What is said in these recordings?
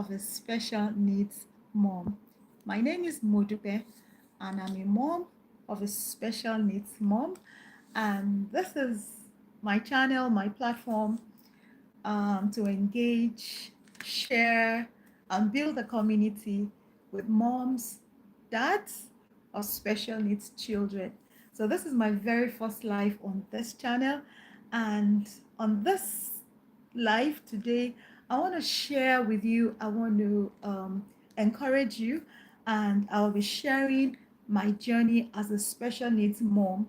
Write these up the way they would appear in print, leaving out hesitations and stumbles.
of a special needs mom. My name is Modupe, and I'm a mom of a special needs mom. And this is my channel, my platform to engage, share, and build a community with moms, dads, or special needs children. So, this is my very first live on this channel. And on this live today, I want to share with you, I want to encourage you, and I'll be sharing my journey as a special needs mom.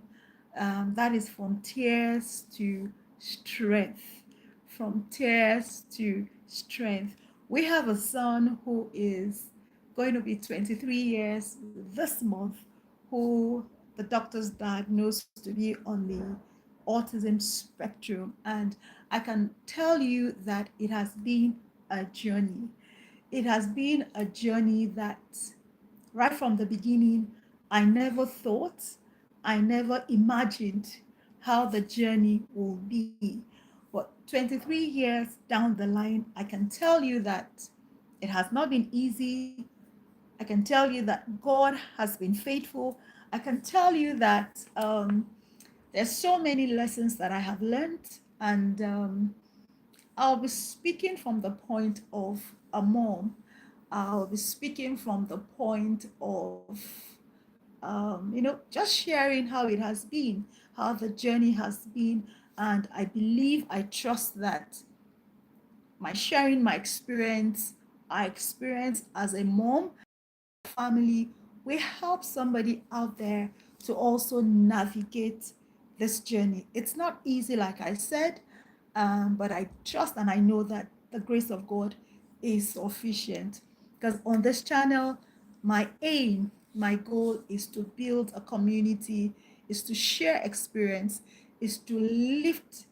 That is from tears to strength. From tears to strength. We have a son who is going to be 23 years this month, who the doctors diagnosed to be on the autism spectrum. And I can tell you that it has been a journey. It has been a journey that right from the beginning, I never thought, I never imagined how the journey will be. But 23 years down the line, I can tell you that it has not been easy. I can tell you that God has been faithful. I can tell you that there's so many lessons that I have learned, and I'll be speaking from the point of a mom. I'll be speaking from the point of, just sharing how it has been, how the journey has been. And I believe, I trust that my sharing my experience, our experience as a mom, family, will help somebody out there to also navigate this journey. It's not easy, like I said, but I trust and I know that the grace of God is sufficient. Because on this channel, my aim, my goal is to build a community, is to share experience, is to lift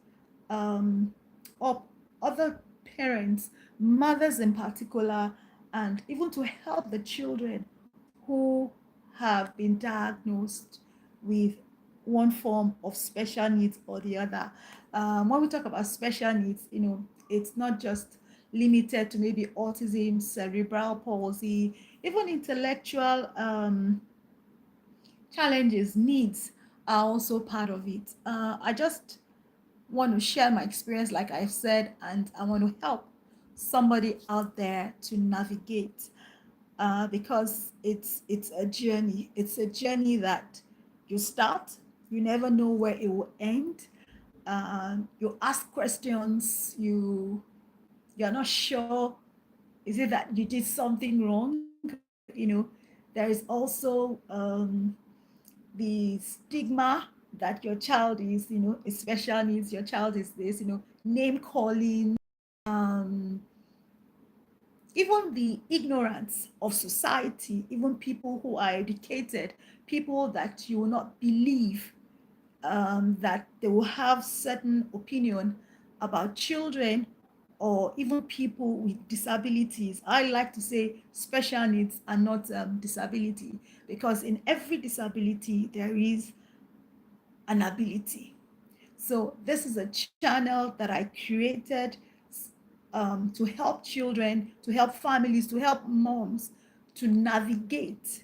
um, up other parents, mothers in particular, and even to help the children who have been diagnosed with one form of special needs or the other. When we talk about special needs, it's not just limited to maybe autism, cerebral palsy, even intellectual challenges, needs are also part of it. I just want to share my experience, like I said, and I want to help somebody out there to navigate because it's a journey. It's a journey that you start, you never know where it will end. You ask questions, you're not sure. Is it that you did something wrong? There is also the stigma that your child is, a special needs, your child is this, name calling, um, even the ignorance of society, even people who are educated, people that you will not believe that they will have certain opinion about children or even people with disabilities. I like to say special needs are not disability, because in every disability there is an ability. So this is a channel that I created to help children, to help families, to help moms to navigate,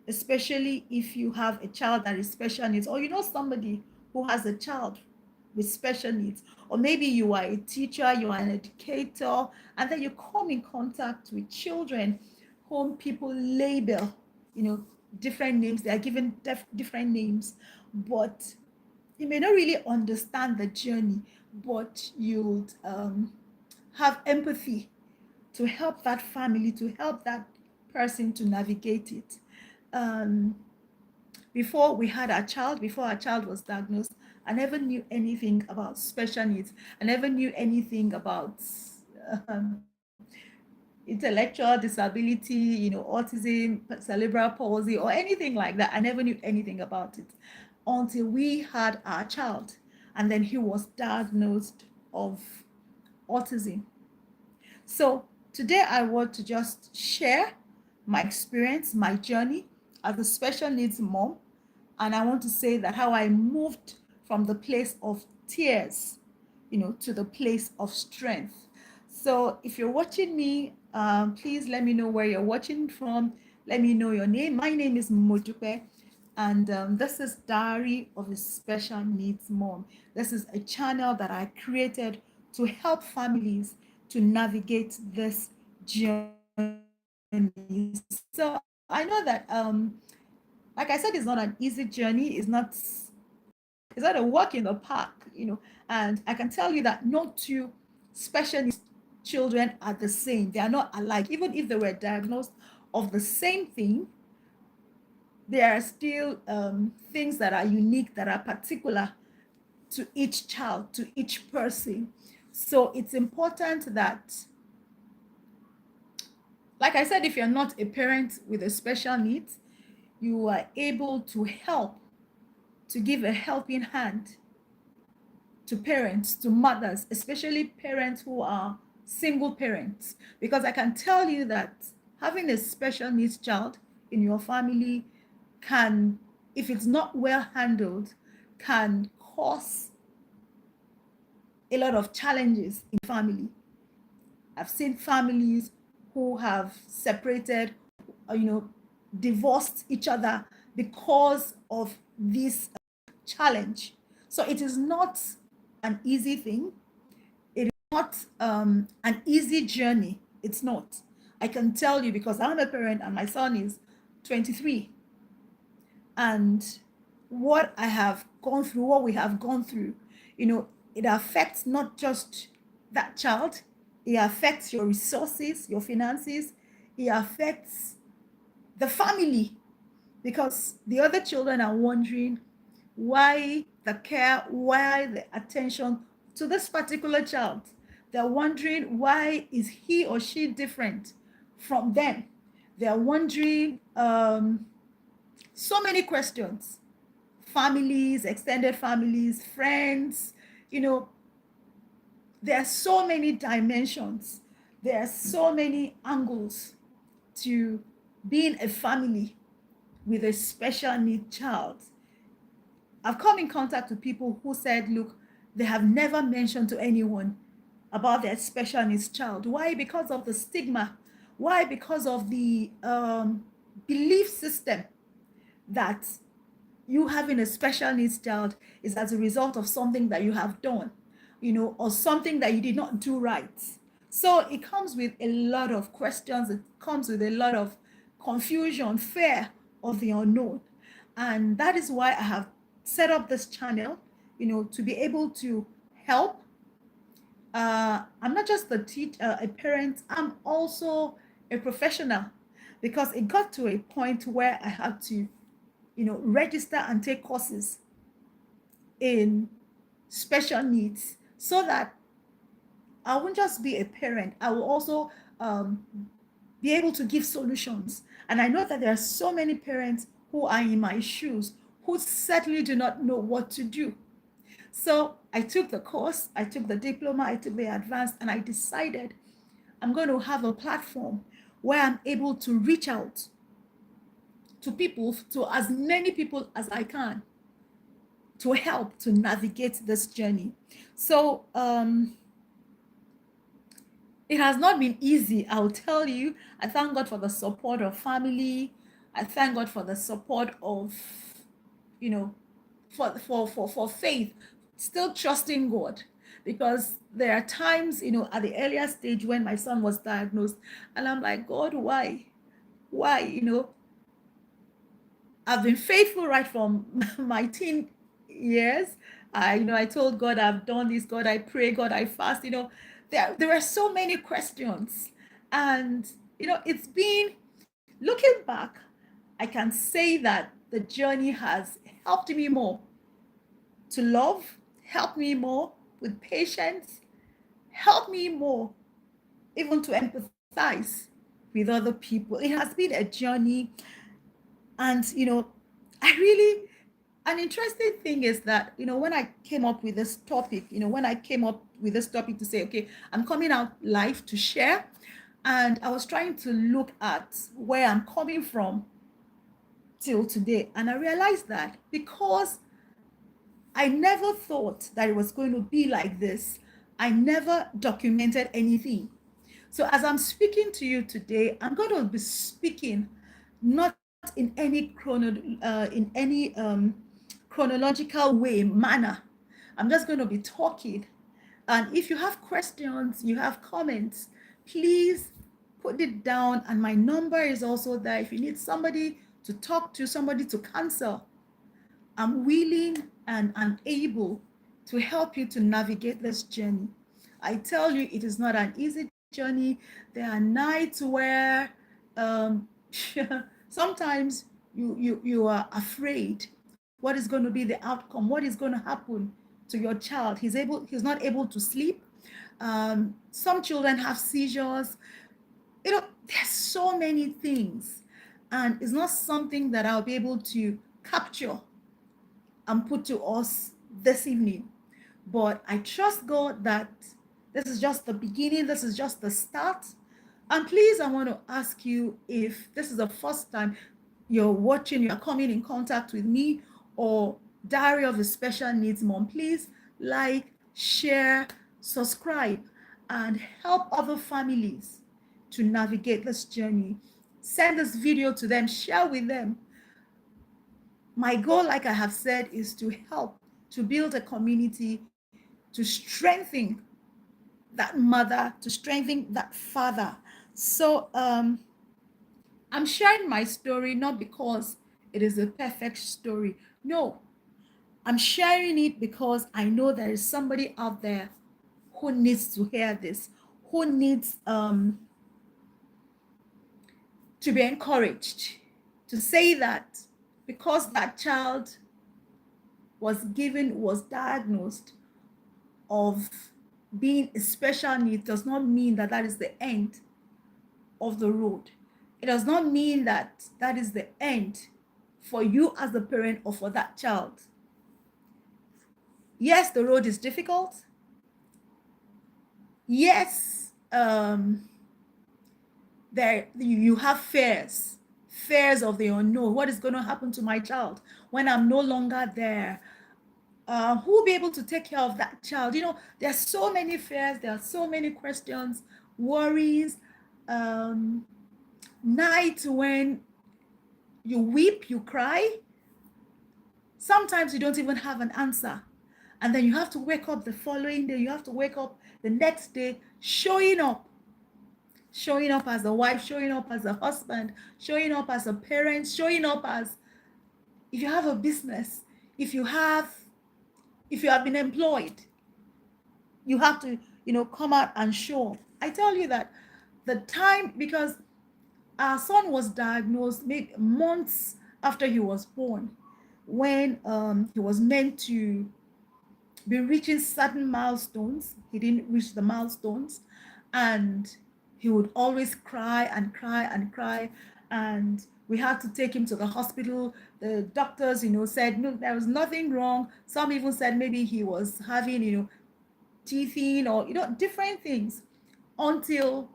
especially if you have a child that is special needs, or somebody who has a child with special needs, or maybe you are a teacher, you are an educator, and then you come in contact with children whom people label, different names. They are given different names, but you may not really understand the journey, but you'll have empathy to help that family, to help that person to navigate it. Um, before our child was diagnosed, I never knew anything about special needs. I never knew anything about um, intellectual disability, autism, cerebral palsy, or anything like that. I never knew anything about it until we had our child, and then he was diagnosed of autism. So today I want to just share my experience, my journey as a special needs mom. And I want to say that how I moved from the place of tears, to the place of strength. So if you're watching me, please let me know where you're watching from. Let me know your name. My name is Modupe, and this is Diary of a Special Needs Mom. This is a channel that I created to help families to navigate this journey. So I know that, like I said, it's not an easy journey. It's not a walk in the park, and I can tell you that no two special needs children are the same. They are not alike. Even if they were diagnosed of the same thing, there are still things that are unique, that are particular to each child, to each person. So it's important that, like I said, if you're not a parent with a special needs, you are able to help, to give a helping hand to parents, to mothers, especially parents who are single parents. Because I can tell you that having a special needs child in your family can, if it's not well handled, can cause a lot of challenges in family. I've seen families who have separated, divorced each other because of this challenge. So it is not an easy thing. It is not an easy journey. It's not. I can tell you, because I'm a parent and my son is 23. And what I have gone through, what we have gone through, it affects not just that child, it affects your resources, your finances, it affects the family, because the other children are wondering why the care, why the attention to this particular child. They're wondering, why is he or she different from them? They're wondering so many questions. Families, extended families, friends, there are so many dimensions. There are so many angles to being a family with a special need child. I've come in contact with people who said, look, they have never mentioned to anyone about their special needs child. Why? Because of the stigma. Why? Because of the belief system that you having a special needs child is as a result of something that you have done, or something that you did not do right. So it comes with a lot of questions. It comes with a lot of confusion, fear of the unknown. And that is why I have set up this channel, to be able to help. I'm not just a parent, I'm also a professional, because it got to a point where I had to, register and take courses in special needs, so that I won't just be a parent, I will also be able to give solutions. And I know that there are so many parents who are in my shoes who certainly do not know what to do. So I took the course, I took the diploma, I took the advanced, and I decided I'm going to have a platform where I'm able to reach out to people, to as many people as I can, to help to navigate this journey. So it has not been easy, I'll tell you. I thank God for the support of family. I thank God for the support of, for faith, still trusting God. Because there are times, at the earlier stage when my son was diagnosed, and I'm like, God, why? Why? I've been faithful right from my teen years. I told God I've done this. God, I pray. God, I fast. There are so many questions, and it's been, looking back, I can say that the journey has helped me more to love, helped me more with patience, helped me more even to empathize with other people. It has been a journey, and I really, an interesting thing is that, when I came up with this topic, to say, okay, I'm coming out live to share, and I was trying to look at where I'm coming from till today, and I realized that because I never thought that it was going to be like this, I never documented anything. So as I'm speaking to you today, I'm going to be speaking not in any chronological way, manner. I'm just going to be talking. And if you have questions, you have comments, please put it down. And my number is also there. If you need somebody to talk to, somebody to counsel, I'm willing and able to help you to navigate this journey. I tell you, it is not an easy journey. There are nights where um, sometimes you are afraid. What is going to be the outcome? What is going to happen to your child? He's not able to sleep. Some children have seizures. There's so many things, and it's not something that I'll be able to capture and put to us this evening. But I trust God that this is just the beginning, this is just the start. And please, I want to ask you, if this is the first time you're watching, you're coming in contact with me or Diary of a Special Needs Mom, please like, share, subscribe, and help other families to navigate this journey. Send this video to them, share with them. My goal, like I have said, is to help to build a community, to strengthen that mother, to strengthen that father. So I'm sharing my story not because it is a perfect story. No, I'm sharing it because I know there is somebody out there who needs to hear this, who needs to be encouraged to say that because that child was diagnosed of being a special need does not mean that that is the end of the road. It does not mean that that is the end for you as the parent or for that child. Yes, the road is difficult. Yes, there you have fears of the unknown. What is going to happen to my child when I'm no longer there? Who will be able to take care of that child? There are so many fears, there are so many questions, worries, nights when you weep, you cry. Sometimes you don't even have an answer. And then you have to wake up the following day, you have to wake up the next day, showing up as a wife, showing up as a husband, showing up as a parent, showing up as, if you have a business, if you have been employed, you have to, come out and show. I tell you that the time, because our son was diagnosed maybe months after he was born, when he was meant to be reaching certain milestones. He didn't reach the milestones, and he would always cry and cry and cry, and we had to take him to the hospital. The doctors, said no, there was nothing wrong. Some even said maybe he was having, teething or, different things, until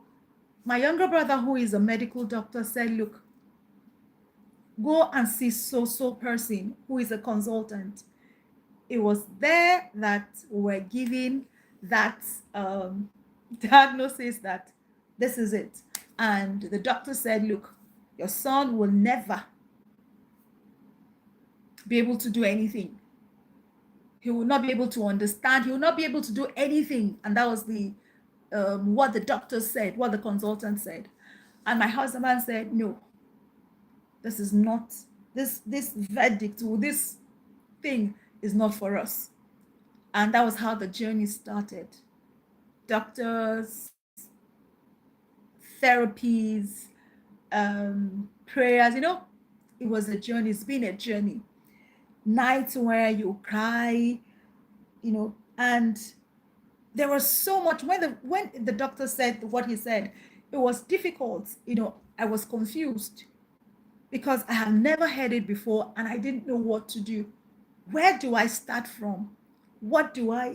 my younger brother, who is a medical doctor, said, look, go and see so person who is a consultant. It was there that we're giving that diagnosis that this is it. And the doctor said, look, your son will never be able to do anything. He will not be able to understand. He will not be able to do anything. And that was the what the doctor said, what the consultant said. And my husband said, no, this is not, this verdict or this thing is not for us. And that was how the journey started. Doctors, therapies, prayers, it was a journey. It's been a journey. Nights where you cry, and there was so much. When the doctor said what he said, it was difficult. I was confused because I have never heard it before and I didn't know what to do. Where do I start from? What do I,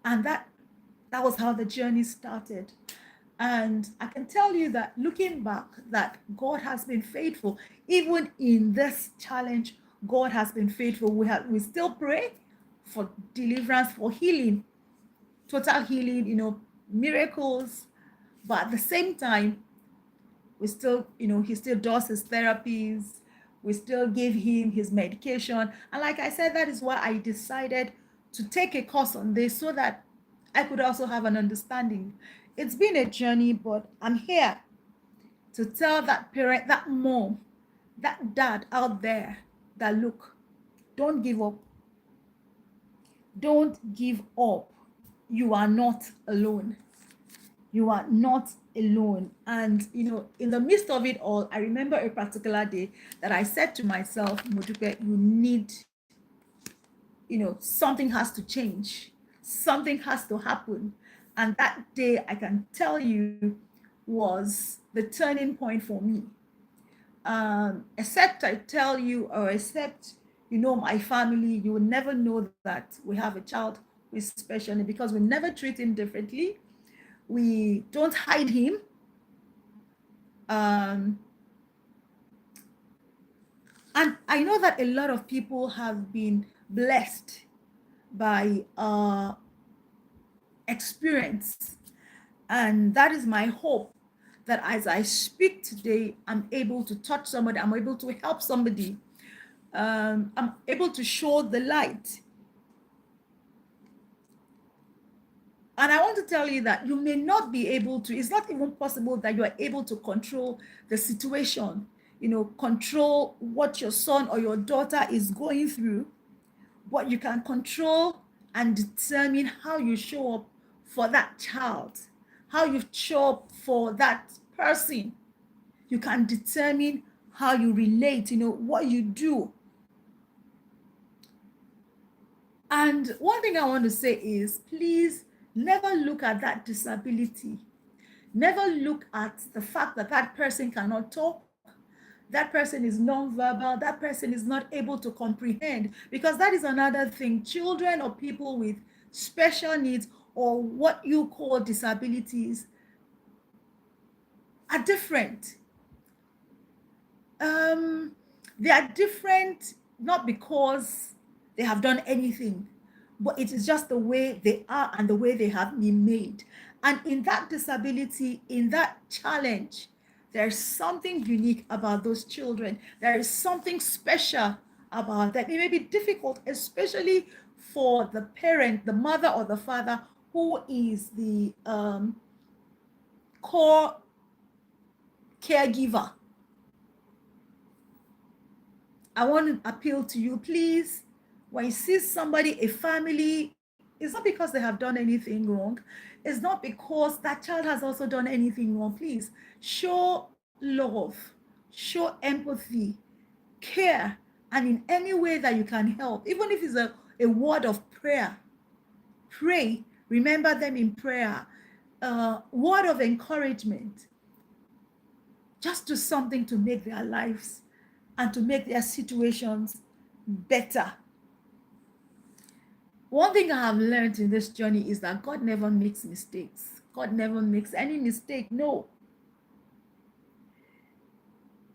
and that was how the journey started. And I can tell you that looking back, that God has been faithful. Even in this challenge, God has been faithful. We still pray for deliverance, for healing, total healing, miracles. But at the same time, we still, he still does his therapies. We still give him his medication. And like I said, that is why I decided to take a course on this so that I could also have an understanding. It's been a journey, but I'm here to tell that parent, that mom, that dad out there that look, don't give up. Don't give up. You are not alone. You are not alone. And in the midst of it all, I remember a particular day that I said to myself, Modupe, you need, something has to change, something has to happen. And that day, I can tell you, was the turning point for me. Except I tell you, or except my family, you will never know that we have a child who is special, because we never treat him differently. We don't hide him. And I know that a lot of people have been blessed by experience. And that is my hope, that as I speak today, I'm able to touch somebody, I'm able to help somebody, I'm able to show the light. And I want to tell you that you may not be able to, it's not even possible that you are able to control the situation, control what your son or your daughter is going through, but you can control and determine how you show up for that child, how you show up for that person. You can determine how you relate, what you do. And one thing I want to say is, please never look at that disability. Never look at the fact that that person cannot talk, that person is nonverbal, that person is not able to comprehend, because that is another thing. Children or people with special needs, or what you call disabilities, are different. They are different not because they have done anything, but it is just the way they are and the way they have been made. And in that disability, in that challenge, there's something unique about those children. There is something special about them. It may be difficult, especially for the parent, the mother or the father, who is the core caregiver. I want to appeal to you, please, when you see somebody, a family, it's not because they have done anything wrong. It's not because that child has also done anything wrong. Please show love, show empathy, care, and in any way that you can help, even if it's a word of prayer, pray, remember them in prayer, word of encouragement. Just do something to make their lives and to make their situations better. One thing I have learned in this journey is that God never makes mistakes. God never makes any mistake. No.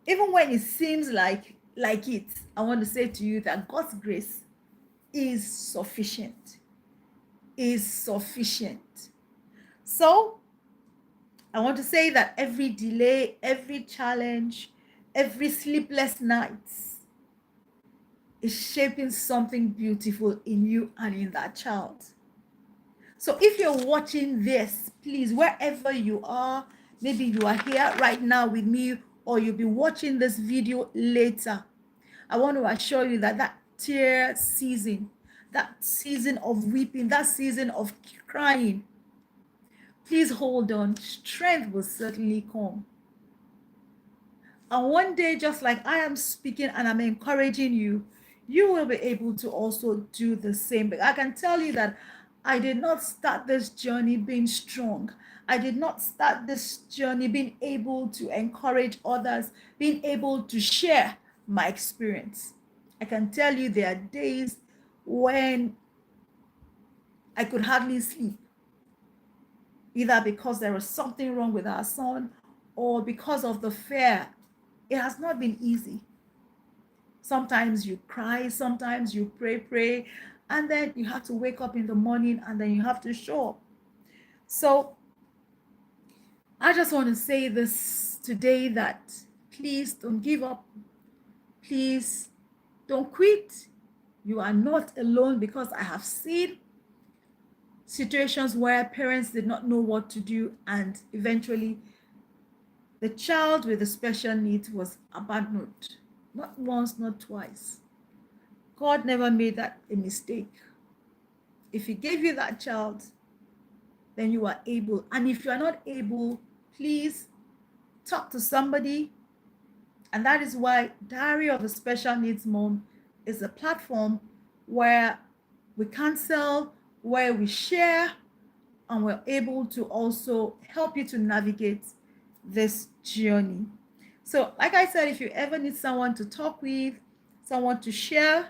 Even when it seems like it, I want to say to you that God's grace is sufficient. Is sufficient. So I want to say that every delay, every challenge, every sleepless nights is shaping something beautiful in you and in that child. So if you're watching this, please, wherever you are, maybe you are here right now with me, or you'll be watching this video later, I want to assure you that that tear season, that season of weeping, that season of crying, please hold on. Strength will certainly come. And one day, just like I am speaking and I'm encouraging you, you will be able to also do the same. But I can tell you that I did not start this journey being strong. I did not start this journey being able to encourage others, being able to share my experience. I can tell you there are days when I could hardly sleep, either because there was something wrong with our son or because of the fear. It has not been easy. Sometimes you cry, sometimes you pray, and then you have to wake up in the morning and then you have to show up. So I just want to say this today that please don't give up. Please don't quit. You are not alone, because I have seen situations where parents did not know what to do, and eventually the child with the special needs was abandoned. Not once, not twice. God never made that a mistake. If He gave you that child, then you are able. And if you are not able, please talk to somebody. And that is why Diary of a Special Needs Mom is a platform where we counsel, where we share, and we're able to also help you to navigate this journey. So, like I said, if you ever need someone to talk with, someone to share,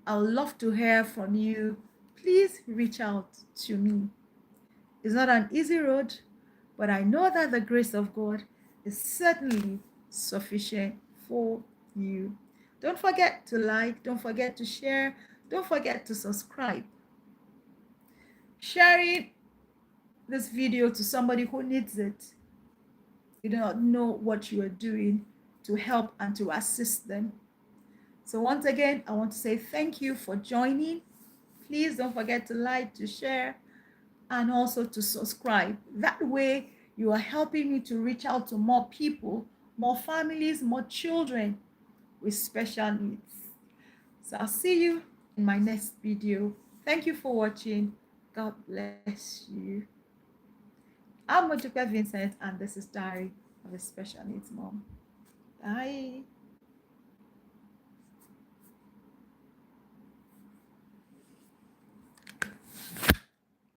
I would love to hear from you. Please reach out to me. It's not an easy road, but I know that the grace of God is certainly sufficient for you. Don't forget to like, don't forget to share, don't forget to subscribe. Sharing this video to somebody who needs it. You do not know what you are doing to help and to assist them. So once again, I want to say thank you for joining. Please don't forget to like, to share, and also to subscribe. That way, you are helping me to reach out to more people, more families, more children with special needs. So I'll see you in my next video. Thank you for watching. God bless you. I'm Modupe Vincent, and this is Diary of a Special Needs Mom. Bye.